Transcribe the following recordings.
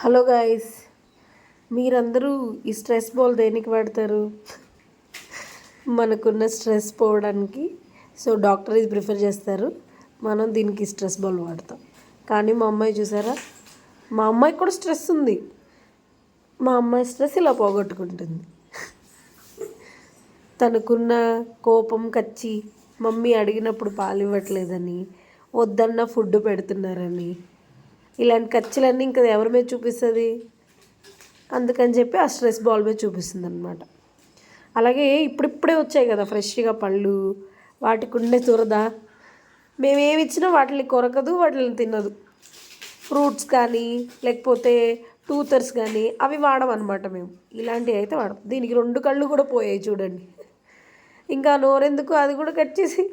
Hello guys, మీరందరూ ఈ stress ball దేనికి వాడతారు? మనకున్న స్ట్రెస్ పోవడానికి. సో డాక్టర్ ఇది ప్రిఫర్ చేస్తారు, మనం దీనికి స్ట్రెస్ బాల్ వాడతాం. కానీ మా అమ్మాయి చూసారా, మా అమ్మాయికి కూడా స్ట్రెస్ ఉంది. మా అమ్మాయి స్ట్రెస్ ఇలా పోగొట్టుకుంటుంది. తనకున్న కోపం కచ్చి మమ్మీ అడిగినప్పుడు పాలు ఇవ్వట్లేదని, వద్దన్న ఫుడ్ పెడుతున్నారని, ఇలాంటి ఖర్చులన్నీ ఇంకా ఎవరి మీద చూపిస్తుంది? అందుకని చెప్పి ఆ స్ట్రెస్ బాల్ మీద చూపిస్తుంది అనమాట. అలాగే ఇప్పుడిప్పుడే వచ్చాయి కదా ఫ్రెష్గా పళ్ళు, వాటికి ఉండే దురద మేమేమి ఇచ్చినా వాటిని కొరకదు, వాటిని తినదు. ఫ్రూట్స్ కానీ లేకపోతే టూతర్స్ కానీ అవి వాడమన్నమాట మేము. ఇలాంటివి అయితే వాడం. దీనికి 2 కళ్ళు కూడా పోయాయి చూడండి. ఇంకా నోరెందుకు, అది కూడా కట్ చేసి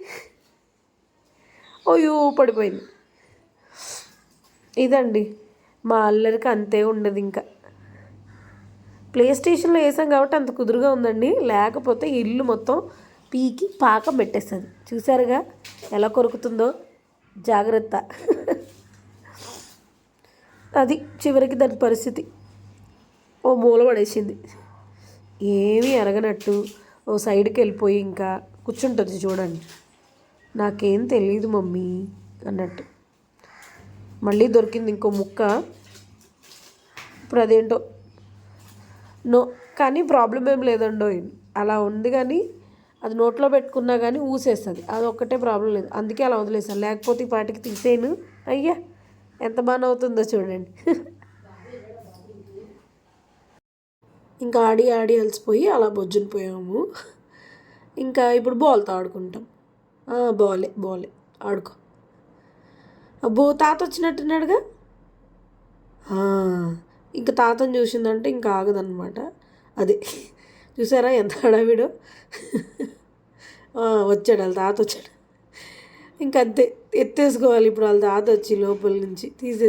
ఓయూ పడిపోయింది. ఇదండి మా అల్లరికి, అంతే ఉండదు. ఇంకా ప్లే స్టేషన్లో వేసాం కాబట్టి అంత కుదురుగా ఉందండి, లేకపోతే ఇల్లు మొత్తం పీకి పాకం పెట్టేస్తుంది. చూసారుగా ఎలా కొరుకుతుందో, జాగ్రత్త. అది చివరికి దాని పరిస్థితి ఓ మూల పడేసింది. ఏమీ అరగనట్టు ఓ సైడ్కి వెళ్ళిపోయి ఇంకా కూర్చుంటుంది చూడండి. నాకేం తెలియదు మమ్మీ అన్నట్టు. మళ్ళీ దొరికింది ఇంకో ముక్క. ఇప్పుడు అదేంటో నో, కానీ ప్రాబ్లం ఏం లేదండో. అలా ఉంది కానీ అది నోట్లో పెట్టుకున్నా కానీ ఊసేస్తుంది. అది ఒక్కటే ప్రాబ్లం లేదు, అందుకే అలా వదిలేసాను. లేకపోతే ఈ పాటికి తీసేయను. అయ్యా ఎంత బాగా అవుతుందో చూడండి. ఇంకా ఆడి ఆడి అలసిపోయి అలా బొజ్జుని పోయాము. ఇంకా ఇప్పుడు బాల్తో ఆడుకుంటాం. బాలే ఆడుకో. అబ్బో తాత వచ్చినట్టున్నాడుగా. ఇంకా తాతను చూసిందంటే ఇంకా ఆగదన్నమాట. అదే చూసారా ఎంత హడావిడో. వచ్చాడు, వాళ్ళ తాత వచ్చాడు. ఇంకా అంతే, ఎత్తేసుకోవాలి ఇప్పుడు వాళ్ళ తాత వచ్చి లోపల నుంచి తీసేసి.